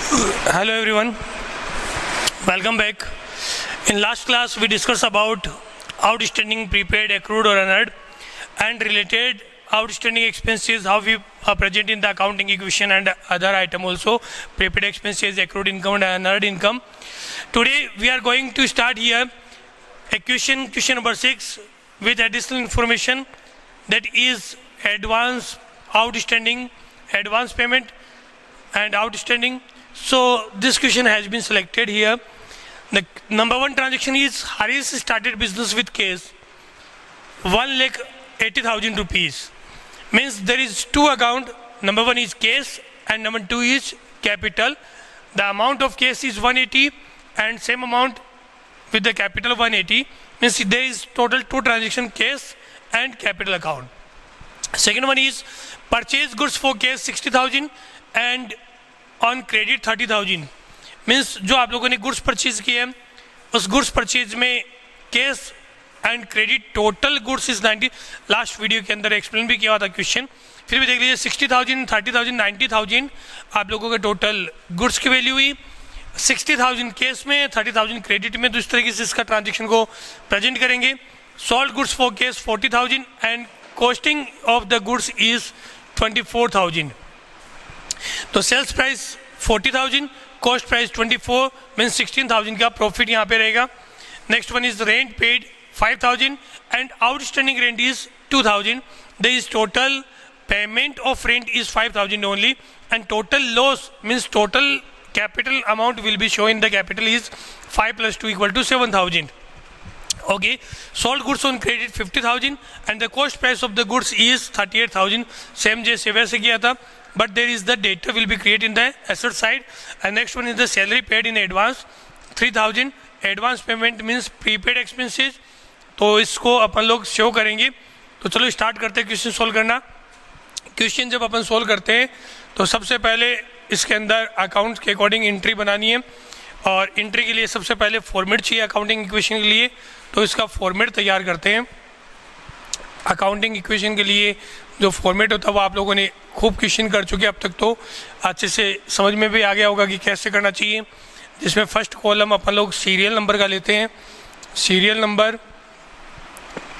Hello everyone, welcome back. In last class we discussed about outstanding, prepaid, accrued or unearned and related outstanding expenses, how we are present in the accounting equation and other item also, prepaid expenses, accrued income and unearned income. Today we are going to start here question number 6 with additional information, that is advance, outstanding, advance payment and outstanding. So this question has been selected here. The number one transaction is Harish started business with case 1,80,000 rupees. Means there is two account. Number one is case and number two is capital. The amount of case is 180 and same amount with the capital 180. Means there is total two transaction, case and capital account. Second one is purchase goods for case 60,000 and on credit 30,000. Means जो आप लोगों ने goods purchase किए हैं उस goods purchase में case and credit total goods is 90. Last video के अंदर एक्सप्लेन भी किया हुआ था क्वेश्चन, फिर भी देख लीजिए 60,000, 30,000, 90,000 आप लोगों के टोटल गुड्स की वैल्यू हुई. 60,000 केस में, 30,000 क्रेडिट में. तो इस तरीके से इसका ट्रांजेक्शन को प्रेजेंट करेंगे. Sold goods for case 40,000 and costing of the goods is 24,000. तो sales price 40,000, cost price 24, mean 16,000 का प्रॉफिट यहाँ पे रहेगा. Next one is rent paid 5,000 and outstanding rent is 2,000. The is total payment of rent is 5,000 only and total loss means total capital amount will be show in the capital is 5 + 2 = 7,000. Okay, sold goods on credit 50,000 and the cost price of the goods is 38,000. Same जैसे वैसे किया था, but there is the data will be created in the asset side. And next one is the salary paid in advance 3,000. Advance payment means prepaid expenses. तो इसको अपन लोग show करेंगे. तो चलो स्टार्ट करते हैं क्वेश्चन सोल्व करना. क्वेश्चन जब अपन सोल्व करते हैं तो सबसे पहले इसके अंदर अकाउंट के अकॉर्डिंग एंट्री बनानी है और एंट्री के लिए सबसे पहले फॉर्मेट चाहिए अकाउंटिंग इक्वेशन के लिए. तो इसका फॉर्मेट तैयार करते हैं. अकाउंटिंग इक्वेशन के लिए जो फॉर्मेट होता है वो आप लोगों ने खूब क्वेश्चन कर चुके अब तक, तो अच्छे से समझ में भी आ गया होगा कि कैसे करना चाहिए. जिसमें फर्स्ट कॉलम अपन लोग सीरियल नंबर का लेते हैं, सीरियल नंबर.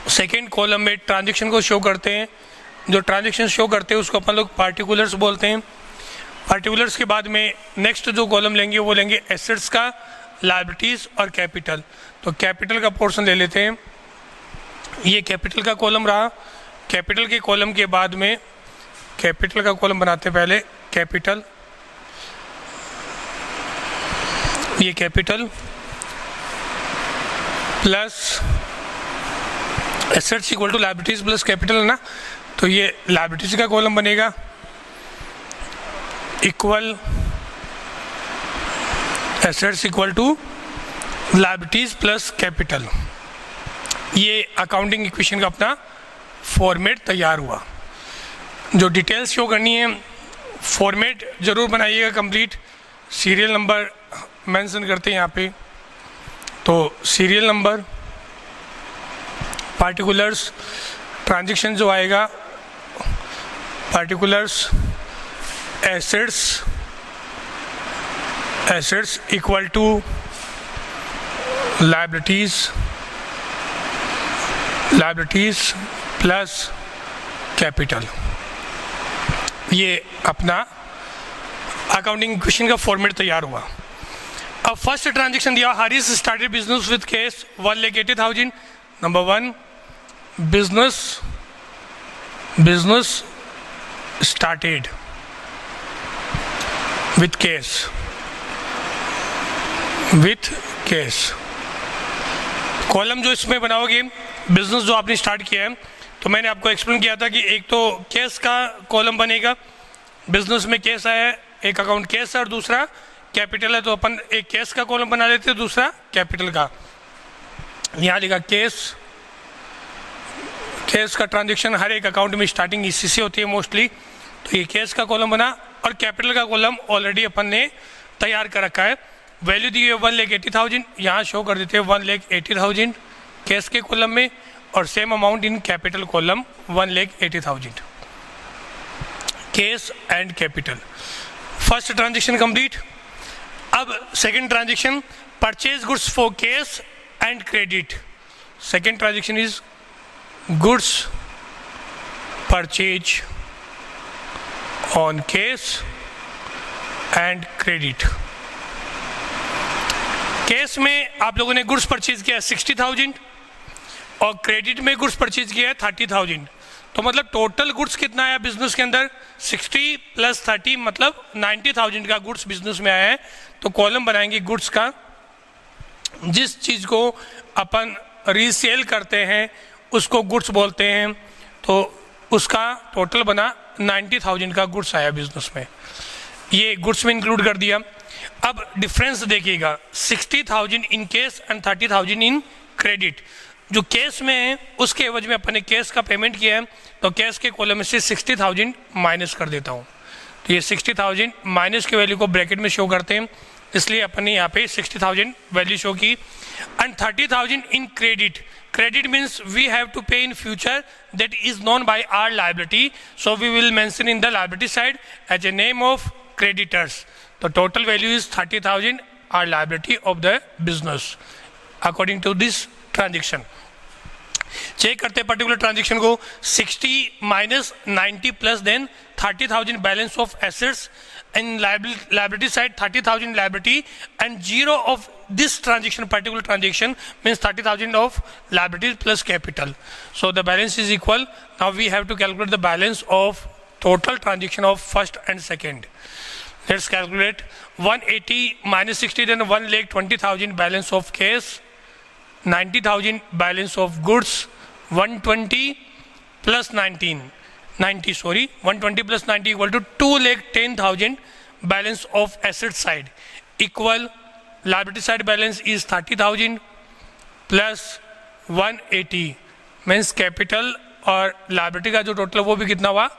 सेकेंड कॉलम में ट्रांजेक्शन को शो करते हैं. जो ट्रांजेक्शन शो करते हैं उसको अपन लोग पार्टिकुलर्स बोलते हैं. पार्टिकुलर्स के बाद में नेक्स्ट जो कॉलम लेंगे वो लेंगे एसेट्स का, लायबिलिटीज़ और कैपिटल. तो कैपिटल का पोर्शन ले लेते हैं. ये कैपिटल का कॉलम रहा. कैपिटल के कॉलम के बाद में कैपिटल का कॉलम बनाते पहले कैपिटल, ये capital plus assets equal to liabilities plus capital है ना. तो ये लायबिलिटीज़ का कॉलम बनेगा equal assets equal to liabilities plus capital. ये अकाउंटिंग इक्वेशन का अपना फॉर्मेट तैयार हुआ. जो डिटेल्स शो करनी है फॉर्मेट ज़रूर बनाइएगा कंप्लीट. सीरियल नंबर मेंशन करते हैं यहाँ पे. तो सीरियल नंबर, पार्टिकुलर्स, ट्रांजैक्शन जो आएगा particulars, assets equal to liabilities plus capital. ये अपना अकाउंटिंग इक्वेशन का फॉर्मेट तैयार हुआ. अब फर्स्ट ट्रांजेक्शन दिया, Harish started business with case 1,80,000. Number one, business started with case. Column जो इसमें बनाओगे बिजनेस जो आपने स्टार्ट किया है, तो मैंने आपको एक्सप्लेन किया था कि एक तो केस का कॉलम बनेगा. बिजनेस में केस आया है, एक अकाउंट केस है और दूसरा कैपिटल है. तो अपन एक केस का कॉलम बना लेते हैं, दूसरा कैपिटल का. यहाँ लिखा केस का ट्रांजेक्शन हर एक अकाउंट में स्टार्टिंग इसी से होती है मोस्टली. तो ये केस का कॉलम बना और कैपिटल का कॉलम ऑलरेडी अपन ने तैयार कर रखा है. वैल्यू दी है 1,80,000, यहाँ शो कर देते हैं 1,80,000 केस के कॉलम में और same amount in capital column 1,80,000. Cash and capital. First transaction complete. अब second transaction, purchase goods for cash and credit. Second transaction is goods purchase on cash and credit. Cash में आप लोगों ने goods purchase किया 60,000 और credit में goods purchase किया है 30,000. तो मतलब टोटल गुड्स कितना आया बिजनेस के अंदर, 60 + 30 मतलब 90,000 का गुड्स बिजनेस में आया है. तो कॉलम बनाएंगे गुड्स का, जिस चीज़ को अपन रीसेल करते हैं उसको गुड्स बोलते हैं. तो उसका टोटल बना 90,000 का गुड्स आया बिजनेस में, ये गुड्स में इंक्लूड कर दिया. अब डिफरेंस देखिएगा, 60,000 in cash and 30,000 in credit. जो कैश में है उसके एवज में अपन ने कैश का पेमेंट किया है, तो कैश के कॉलम में से 60,000 माइनस कर देता हूँ. तो ये 60,000 माइनस की वैल्यू को ब्रैकेट में शो करते हैं, इसलिए अपन ने यहाँ पे 60,000 वैल्यू शो की. And 30,000 in credit. Credit means we have to pay in future that is known by our liability. So we will mention in the liability side as a name of creditors. The total value is 30,000 our liability of the business according to this transaction. Check करते हैं particular transaction को, 60 minus 90 plus then 30,000 balance of assets and liability side 30,000 liability and 0 of this transaction, particular transaction means 30,000 of liabilities plus capital. So the balance is equal. Now we have to calculate the balance of total transaction of first and second. Let's calculate 180 minus 60 then 1,20,000 balance of cash, 90,000 balance of goods, 120 plus 90 sorry 120 plus 90 equal to 2,10,000 balance of asset side equal liability side balance is 30,000 plus 180 means capital और liability का जो total वो भी कितना हुआ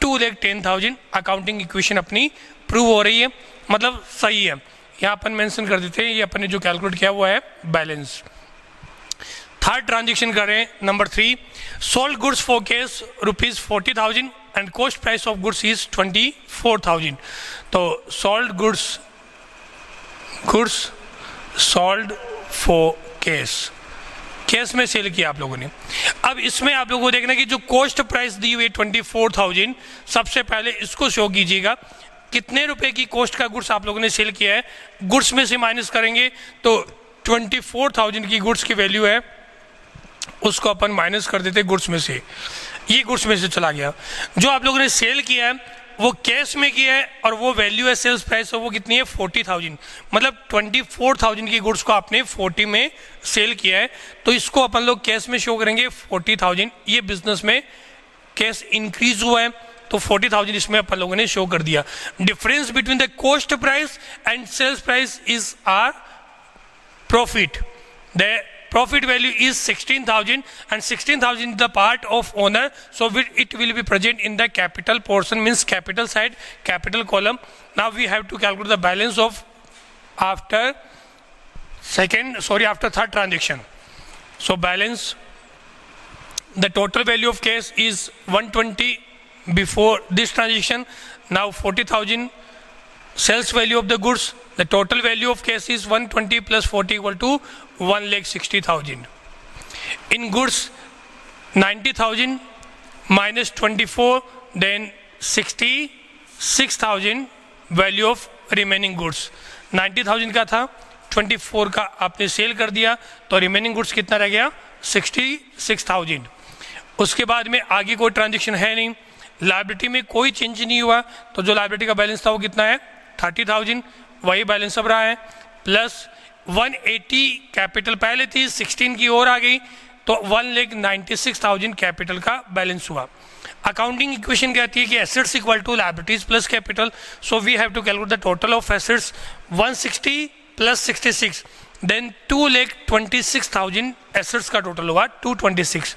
2,10,000. Accounting equation अपनी prove हो रही है, मतलब सही है. यहाँ अपन मेंशन कर देते हैं, ये अपन ने जो कैलकुलेट किया हुआ है बैलेंस. थर्ड ट्रांजेक्शन करें number 3, sold goods for cash ₹40,000 and cost price of goods is 24,000. तो sold goods sold for cash में सेल किया आप लोगों ने. अब इसमें आप लोगों को देखना कि जो कॉस्ट प्राइस दी हुई 24,000, सबसे पहले इसको शो कीजिएगा कितने रुपए की कॉस्ट का गुड्स आप लोगों ने सेल किया है. गुड्स में से माइनस करेंगे तो 24,000 की गुड्स की वैल्यू है, उसको अपन माइनस कर देते गुड्स में से. ये गुड्स में से चला गया. जो आप लोगों ने सेल किया है वो कैश में किया है और वो वैल्यू है सेल्स प्राइस वो कितनी है 40,000. मतलब 24,000 की गुड्स को आपने 40 में सेल किया है, तो इसको अपन लोग कैश में शो करेंगे 40,000. ये बिजनेस में कैश इंक्रीज हुआ है तो 40,000 इसमें अपन लोगों ने शो कर दिया. Difference between the cost price and sales price is are profit. The profit value is 16,000 and 16,000 is the part of owner, so it will be present in the capital portion means capital side, capital column. Now we have to calculate the balance of after third transaction. So balance, the total value of cash is 120 before this transaction. Now 40,000 sales value of the goods. The total value of cash is 120 plus 40 equal to 1,60,000. In goods 90,000 minus 24 then 66,000 value of remaining goods. 90,000 का था, 24 का आपने cell कर दिया तो remaining goods कितना रह गया 66,000. उसके बाद में आगे कोई ट्रांजेक्शन है नहीं, लायबिलिटी में कोई चेंज नहीं हुआ, तो जो लायबिलिटी का बैलेंस था वो कितना है 30,000, वही बैलेंस अब रहा है. प्लस 180 कैपिटल पहले थी 16 की ओर आ गई तो 1,96,000 कैपिटल का बैलेंस हुआ. अकाउंटिंग इक्वेशन कहती है कि assets equal to liabilities plus capital. So we have to calculate the total of assets 160 plus 66 then 2,26,000 assets का टोटल हुआ 226.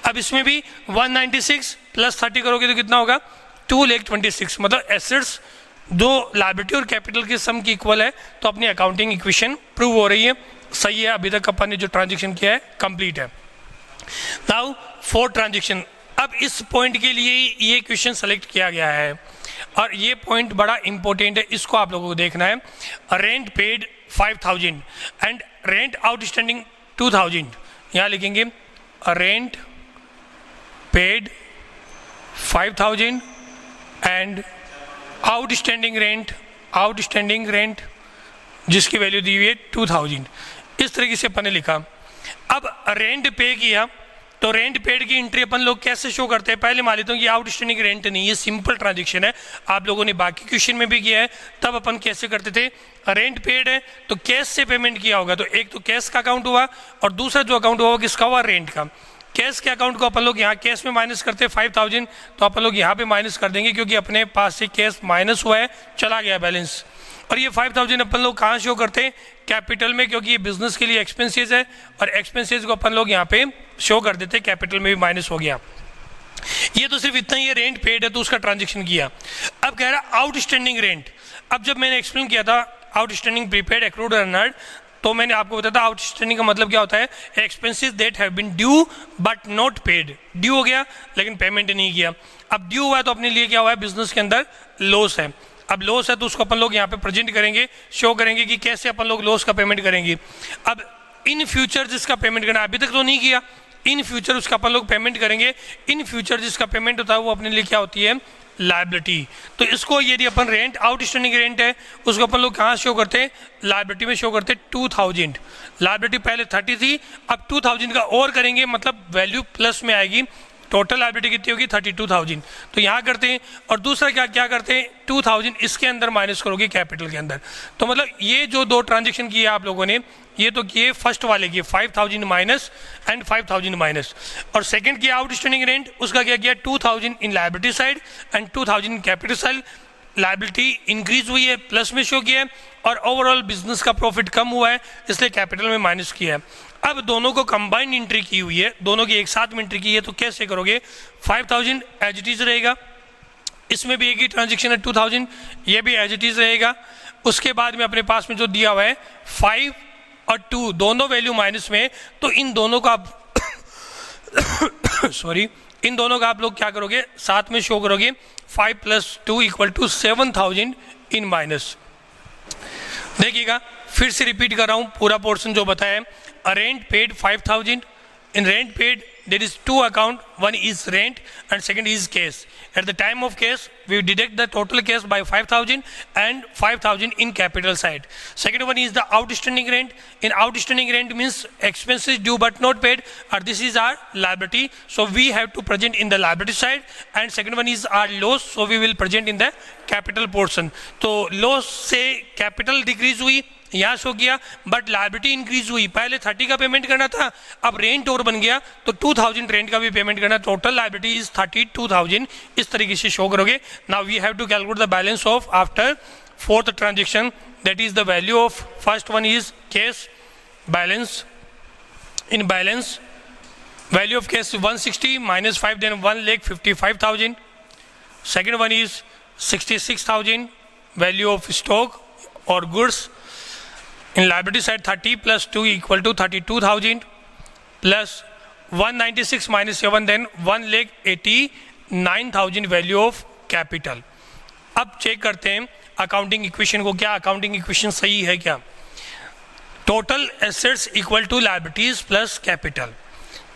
अब इसमें भी 196 प्लस 30 करोगे तो कितना होगा 2,26,000. मतलब एसेट्स दो लायबिलिटी और कैपिटल के सम की इक्वल है, तो अपनी अकाउंटिंग इक्वेशन प्रूव हो रही है, सही है. अभी तक अपन ने जो ट्रांजेक्शन किया है कंप्लीट है. Now fourth transaction. अब इस पॉइंट के लिए ये क्वेश्चन सेलेक्ट किया गया है और ये पॉइंट बड़ा इंपॉर्टेंट है, इसको आप लोगों को देखना है। Rent paid 5000 and rent outstanding 2000, यहाँ लिखेंगे rent paid 5000 and outstanding rent जिसकी वैल्यू दी हुई है 2000। इस तरीके से अपन ने लिखा। अब रेंट पे किया तो रेंट पेड की एंट्री अपन लोग कैसे शो करते हैं, पहले मान लेता हूँ कि आउटस्टैंडिंग रेंट नहीं, ये सिंपल ट्रांजेक्शन है, आप लोगों ने बाकी क्वेश्चन में भी किया है। तब अपन कैसे करते थे, रेंट पेड है तो कैश से पेमेंट किया होगा, तो एक तो कैश का अकाउंट हुआ और दूसरा जो अकाउंट हुआ किसका हुआ, रेंट का। कैश के अकाउंट को अपन लोग यहाँ कैश में माइनस करते हैं 5000, तो अपन लोग यहाँ पे माइनस कर देंगे क्योंकि अपने पास से कैश माइनस हुआ है, चला गया बैलेंस। और ये 5000 अपन लोग कहाँ शो करते हैं, कैपिटल में, क्योंकि ये बिजनेस के लिए एक्सपेंसेस है और एक्सपेंसेस को अपन लोग यहाँ पे शो कर देते हैं, कैपिटल में भी माइनस हो गया। ये तो सिर्फ इतना ही है, रेंट पेड है तो उसका ट्रांजेक्शन किया। अब कह रहा आउटस्टैंडिंग रेंट। अब जब मैंने एक्सप्लेन किया था आउटस्टैंडिंग प्रीपेड एक्रूड अर्नड, तो मैंने आपको बताया था आउटस्टैंडिंग का मतलब क्या होता है, expenses that have been due but not paid. Due हो गया लेकिन पेमेंट नहीं किया। अब ड्यू हुआ है तो अपने लिए क्या हुआ है, बिजनेस के अंदर लॉस है। अब लॉस है तो उसको अपन लोग यहाँ पे प्रेजेंट करेंगे, शो करेंगे कि कैसे अपन लोग लॉस का पेमेंट करेंगे। अब इन फ्यूचर जिसका पेमेंट करना अभी तक तो नहीं किया, इन फ्यूचर उसका अपन लोग पेमेंट करेंगे। इन फ्यूचर जिसका पेमेंट होता है वो अपने लिए क्या होती है, लायबिलिटी। तो इसको यदि अपन रेंट आउटस्टैंडिंग रेंट है उसको अपन लोग कहाँ शो करते हैं, लायबिलिटी में शो करते हैं 2000। लायबिलिटी पहले 30 थी, अब 2000 का और करेंगे, मतलब वैल्यू प्लस में आएगी। टोटल लायबिलिटी कितनी होगी, 32000। तो यहाँ करते हैं। और दूसरा क्या क्या करते हैं, 2000 इसके अंदर माइनस करोगे कैपिटल के अंदर। तो मतलब ये जो दो ट्रांजेक्शन किए आप लोगों ने, ये तो किए फर्स्ट वाले किए 5000 माइनस एंड 5000 माइनस, और सेकंड किया आउटस्टैंडिंग रेंट, उसका क्या किया 2000 in liability side and 2000 in capital side. Liability increase हुई है, प्लस में शो किया है, और ओवरऑल बिजनेस का प्रॉफिट कम हुआ है इसलिए कैपिटल में माइनस किया है। अब दोनों को कंबाइंड एंट्री की हुई है, दोनों की एक साथ में एंट्री की है, तो कैसे करोगे, 5000 एज इट इज रहेगा, इसमें भी एक ही ट्रांजेक्शन है 2000, ये भी एज इट इज रहेगा। उसके बाद में अपने पास में जो दिया हुआ है 5 और 2 दोनों वैल्यू माइनस में, तो इन दोनों का आप सॉरी इन दोनों का आप लोग क्या करोगे, साथ में शो करोगे। 5 + 2 = 7000 इन माइनस। देखिएगा फिर से रिपीट कर रहा हूँ पूरा पोर्शन जो बताया है। Rent paid 5000, in rent paid there is two account, one is rent and second is cash. At the time of cash we deduct the total cash by 5000 and 5000 in capital side. Second one is the outstanding rent. In outstanding rent means expenses due but not paid, or this is our liability, so we have to present in the liability side. And second one is our loss, so we will present in the capital portion. तो loss से capital decrease हुई, यहाँ show किया, but liability increase हुई। पहले 30 का payment करना था, अब रेंट और बन गया तो 2000 रेंट का भी पेमेंट करना, टोटल लायबिलिटी इज 32000। इस तरीके से शो करोगे। Now we have to calculate the balance of after fourth transaction, that is the value of first one is cash balance. In balance value of cash 160 - 5 then 1,55,000। Second one is 66,000 value of stock और goods. In liability side 30 + 2 = 32,000 plus 196 - 7 then 1,89,000 value of capital. अब check करते हैं accounting equation को, क्या accounting equation सही है क्या। Total assets = liabilities plus capital.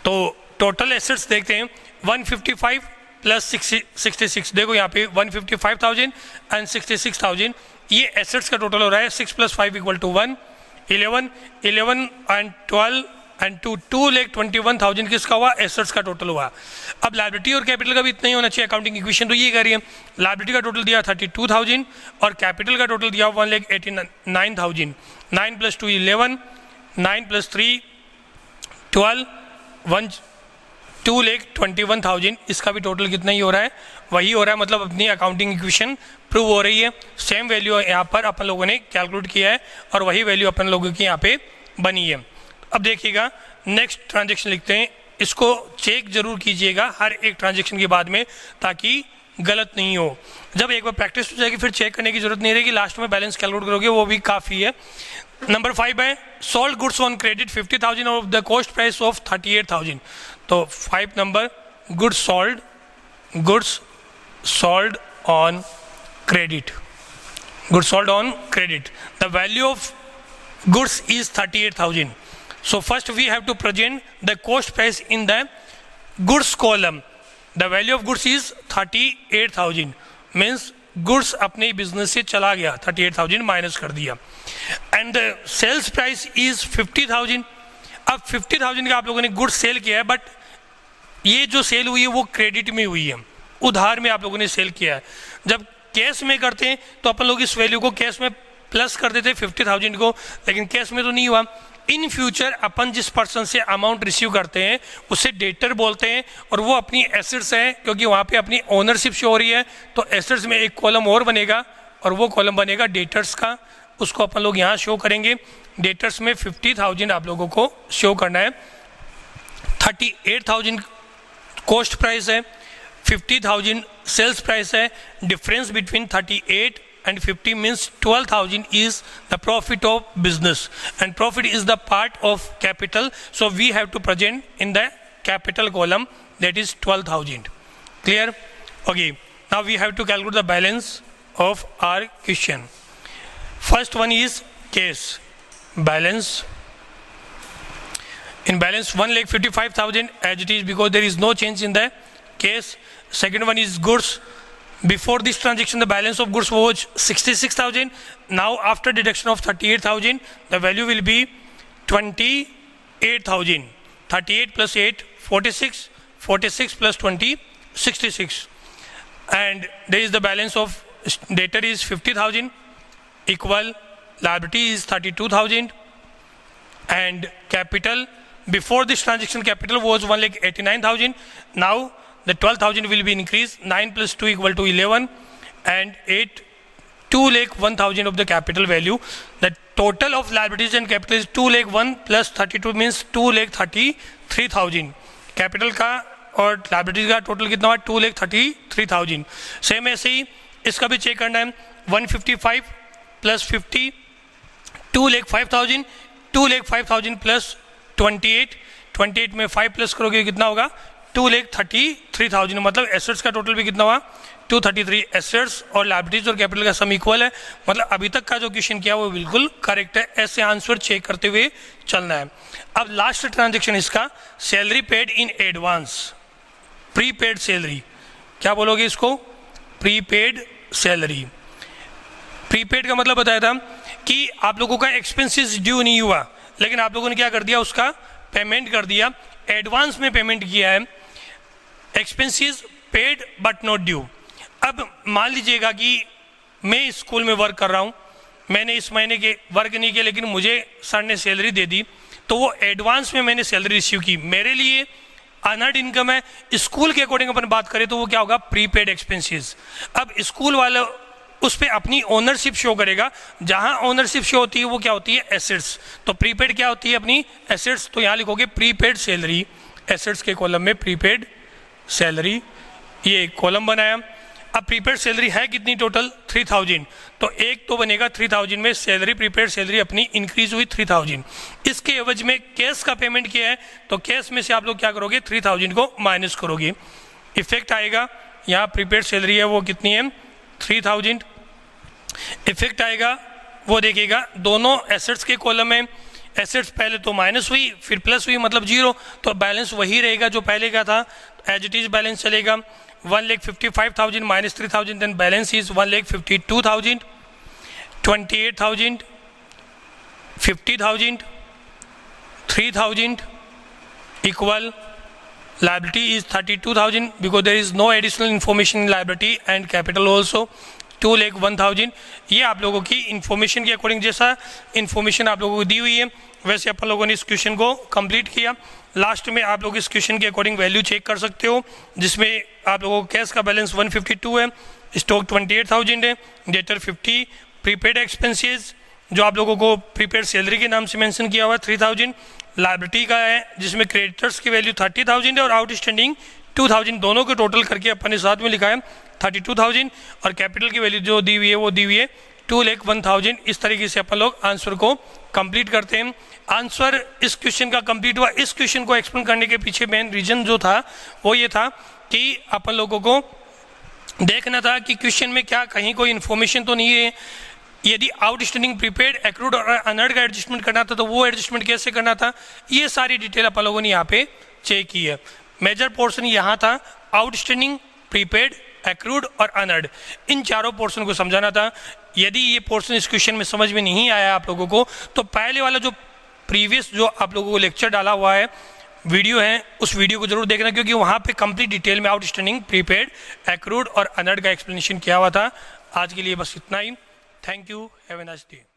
तो टोटल एसेट्स देखते हैं 155 + 66, देखो यहाँ पे 155,000 एंड 66,000, ये एसेट्स का टोटल हो रहा है। 6 + 5 = 1, 11 एंड 12 एंड 2,21,000 किसका हुआ, एसेट्स का टोटल हुआ। अब लायबिलिटी और कैपिटल का भी इतना ही होना चाहिए। अकाउंटिंग इक्वेशन तो ये कह रही है, लायबिलिटी का टोटल दिया 32,000 और कैपिटल का टोटल दिया 1,89,000। 9 + 2 11, 9 + 3 12, 2,21,000, इसका भी टोटल कितना ही हो रहा है, वही हो रहा है। मतलब अपनी अकाउंटिंग इक्वेशन प्रूव हो रही है। सेम वैल्यू यहाँ पर अपन लोगों ने कैलकुलेट किया है और वही वैल्यू अपन लोगों की यहाँ पे बनी है। अब देखिएगा नेक्स्ट ट्रांजेक्शन लिखते हैं, इसको चेक जरूर कीजिएगा हर एक ट्रांजेक्शन के बाद में, ताकि गलत नहीं हो। जब एक बार प्रैक्टिस हो जाएगी फिर चेक करने की जरूरत नहीं रहेगी, लास्ट में बैलेंस कैलकुलेट करोगे वो भी काफ़ी है। नंबर 5 है sold goods on credit 50,000 of the cost price of 38,000। तो 5 number goods sold on credit. Goods sold on credit. The value of goods is 38,000. So first we have to present the cost price in the goods column. The value of goods is 38,000. Means goods अपने business से चला गया, 38,000 minus कर दिया. And the sales price is 50,000. अब 50,000 का आप लोगों ने गुड्स सेल किया है, बट ये जो सेल हुई है वो क्रेडिट में हुई है, उधार में आप लोगों ने सेल किया है. जब कैश में करते हैं तो अपन लोग इस वैल्यू को कैश में प्लस कर देते 50,000 को, लेकिन कैश में तो नहीं हुआ. इन फ्यूचर अपन जिस पर्सन से अमाउंट रिसीव करते हैं उसे डेटर बोलते हैं, और वो अपनी एसेट्स है, क्योंकि वहाँ पे अपनी ओनरशिप शो हो रही है. तो एसेट्स में एक कॉलम और बनेगा, और वो कॉलम बनेगा डेटर्स का. उसको अपन लोग यहाँ शो करेंगे. डेटर्स में 50,000 आप लोगों को शो करना है. 38,000 कॉस्ट प्राइस है, 50,000 सेल्स प्राइस है. Difference between 38 and 50 means 12,000 is the profit of business, and profit is the part of capital, so we have to present in the capital column, that is 12,000. Clear? Okay, now we have to calculate the balance of our question. First one is case balance. In balance 1,55,000 as it is, because there is no change in the case. Second one is goods. Before this transaction the balance of goods was 66,000. Now after deduction of 38,000 the value will be 28,000. 38 plus 8 46, 46 plus 20 66. And there is the balance of debtor is 50,000 equal liability is 32,000. And capital before this transaction capital was 1,89,000. Now the 12,000 will be increased. 9 plus 2 equal to 11, and 8 2,01,000 of the capital value. The total of liabilities and capital is 2,01,000 plus 32 means 2,33,000. Capital का और liabilities का total कितना हुआ? 2,33,000. Same ऐसे ही इसका भी check करना है. 155 प्लस 50 2,05,000. 2,05,000 प्लस 28 में 5 प्लस करोगे कितना होगा? 2,33,000. मतलब एसेट्स का टोटल भी कितना हुआ? 233. एसेट्स और लायबिलिटीज और कैपिटल का सम इक्वल है. मतलब अभी तक का जो क्वेश्चन किया वो बिल्कुल करेक्ट है. ऐसे आंसर चेक करते हुए चलना है. अब लास्ट ट्रांजेक्शन इसका salary paid in advance, prepaid salary. क्या बोलोगे इसको? Prepaid salary. प्रीपेड का मतलब बताया था कि आप लोगों का एक्सपेंसेस ड्यू नहीं हुआ, लेकिन आप लोगों ने क्या कर दिया? उसका पेमेंट कर दिया. एडवांस में पेमेंट किया है. Expenses paid but not due. अब मान लीजिएगा कि मैं स्कूल में वर्क कर रहा हूँ, मैंने इस महीने के वर्क नहीं किया लेकिन मुझे सर ने सैलरी दे दी, तो वो एडवांस में मैंने सैलरी रिसीव की, मेरे लिए अनअर्न्ड इनकम है. स्कूल के अकॉर्डिंग अपन बात करें तो वो क्या होगा? Prepaid expenses. अब स्कूल वाला उस पर अपनी ओनरशिप शो करेगा. जहाँ ओनरशिप शो होती है वो क्या होती है? एसेट्स. तो प्रीपेड क्या होती है? अपनी एसेट्स. तो यहाँ लिखोगे प्रीपेड सैलरी. एसेट्स के कॉलम में प्रीपेड सैलरी, ये कॉलम बनाया. अब प्रीपेड सैलरी है कितनी टोटल? 3,000. तो एक तो बनेगा 3,000 में सैलरी, प्रीपेड सैलरी अपनी इंक्रीज हुई 3,000. इसके एवज में कैश का पेमेंट किया है, तो कैश में से आप लोग क्या करोगे? 3,000 को माइनस करोगे. इफेक्ट आएगा यहाँ प्रीपेड सैलरी है वो कितनी है? 3,000. इफेक्ट आएगा वो देखिएगा दोनों एसेट्स के कॉलम में. एसेट्स पहले तो माइनस हुई फिर प्लस हुई, मतलब 0. तो बैलेंस वही रहेगा जो पहले का था, एज इट इज बैलेंस चलेगा. 1,55,000 minus 3,000, then balance is 1,52,000. 28,000, 50,000, 3,000 equal liability is 32,000 because there is no additional information in liability and capital also. 2,01,000. ये आप लोगों की इन्फॉर्मेशन के अकॉर्डिंग, जैसा इन्फॉर्मेशन आप लोगों को दी हुई है वैसे अपन लोगों ने इस क्वेश्चन को कंप्लीट किया. लास्ट में आप लोग इस क्वेश्चन के अकॉर्डिंग वैल्यू चेक कर सकते हो, जिसमें आप लोगों को कैश का बैलेंस 152 है, स्टॉक 28,000 है, डेटर 50, प्रीपेड एक्सपेंसेस जो आप लोगों को प्रीपेड सैलरी के नाम से मेंशन किया हुआ है 3,000, लायबिलिटी का है जिसमें क्रेडिटर्स की वैल्यू 30,000 है और आउटस्टैंडिंग 2,000, दोनों को टोटल करके अपन ने साथ में लिखा है 32,000, और कैपिटल की वैल्यू जो दी हुई है वो दी हुई है 2,01,000. इस तरीके से अपन लोग आंसर को कंप्लीट करते हैं. आंसर इस क्वेश्चन का कंप्लीट हुआ. इस क्वेश्चन को एक्सप्लेन करने के पीछे मेन रीजन जो था वो ये था कि अपन लोगों को देखना था कि क्वेश्चन में क्या कहीं कोई इन्फॉर्मेशन तो नहीं है। यदि आउटस्टैंडिंग प्रीपेड एक्रूड और अनअर्ड का एडजस्टमेंट करना था तो वो एडजस्टमेंट कैसे करना था, ये सारी डिटेल अपन लोगों ने यहाँ पे चेक की है। मेजर पोर्शन यहाँ था आउटस्टैंडिंग, प्रीपेड, एक्रूड और अनअर्ड, इन चारों पोर्शन को समझाना था। यदि ये पोर्शन इस क्वेश्चन में समझ में नहीं आया आप लोगों को तो पहले वाला जो प्रीवियस जो आप लोगों को लेक्चर डाला हुआ है, वीडियो है, उस वीडियो को जरूर देखना, क्योंकि वहाँ पे कंप्लीट डिटेल में आउटस्टैंडिंग, प्रीपेड, एक्रूड और अनअर्ड का एक्सप्लेनेशन किया हुआ था। आज के लिए बस इतना ही। Thank you, have a nice day.